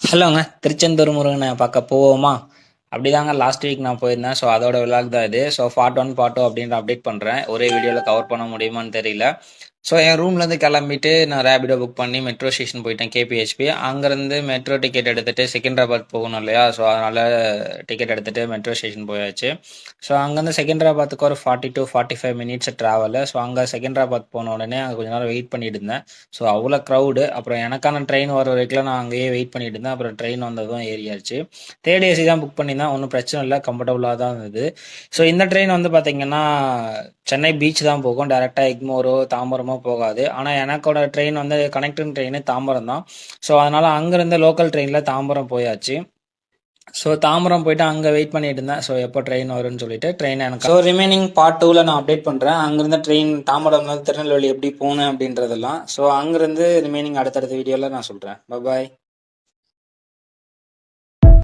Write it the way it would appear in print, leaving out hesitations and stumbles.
ஹலோங்க. திருச்செந்தூர் முருகனை பார்க்க போவோமா? அப்படிதாங்க லாஸ்ட் வீக் நான் போயிருந்தேன். ஸோ அதோட விலாக் தான் இது. ஸோ பார்ட் 1, பார்ட் 2 அப்படின்ற அப்டேட் பண்ணுறேன். ஒரே வீடியோவில் கவர் பண்ண முடியுமான்னு தெரியல. ஸோ என் ரூம்லேருந்து கிளம்பிட்டு நான் ரேபிடோ புக் பண்ணி மெட்ரோ ஸ்டேஷன் போயிட்டேன், கேபிஹெச்பி. அங்கேருந்து மெட்ரோ டிக்கெட் எடுத்துகிட்டு செகண்டராபாத் போகணும் இல்லையா? ஸோ அதனால் டிக்கெட் எடுத்துகிட்டு மெட்ரோ ஸ்டேஷன் போயாச்சு. ஸோ அங்கேருந்து செகண்டராபாத்துக்கு ஒரு 40 to 45 மினிட்ஸ் ட்ராவலு. ஸோ அங்கே செகண்டராபாத் போன உடனே அங்கே கொஞ்ச நேரம் வெயிட் பண்ணிட்டு இருந்தேன். ஸோ அவ்வளோ க்ரௌடு. அப்புறம் எனக்கான ட்ரெயின் வர வரைக்கும் நான் அங்கேயே வெயிட் பண்ணிட்டு இருந்தேன். அப்புறம் ட்ரெயின் வந்ததும் ஏறியாச்சு. தேர்ட் ஏசி தான் புக் பண்ணியிருந்தேன். ஒன்றும் பிரச்சனை இல்லை, கம்ஃபர்டபுளாக தான் இருந்தது. ஸோ இந்த ட்ரெயின் வந்து பார்த்தீங்கன்னா சென்னை பீச் தான் போகும், டேரெக்டாக எக்மோரோ தாம்பரமோ போகாது. ஆனால் எனக்கோட ட்ரெயின் வந்து கனெக்டிங் ட்ரெயின் தாம்பரம் தான். ஸோ அதனால் அங்கேருந்து லோக்கல் ட்ரெயினில் தாம்பரம் போயாச்சு. ஸோ தாம்பரம் போயிட்டு அங்கே வெயிட் பண்ணிட்டு இருந்தேன். ஸோ எப்போ ட்ரெயின் வரும்னு சொல்லிட்டு ட்ரெயின் எனக்கு. ஸோ ரிமைனிங் பார்ட் 2ல் நான் அப்டேட் பண்ணுறேன். அங்கேருந்து ட்ரெயின் தாம்பரம்லேருந்து திருநெல்வேலி எப்படி போனேன் அப்படின்றதெல்லாம். ஸோ அங்கேருந்து ரிமைனிங் அடுத்தடுத்த வீடியோவில் நான் சொல்கிறேன். பாய்.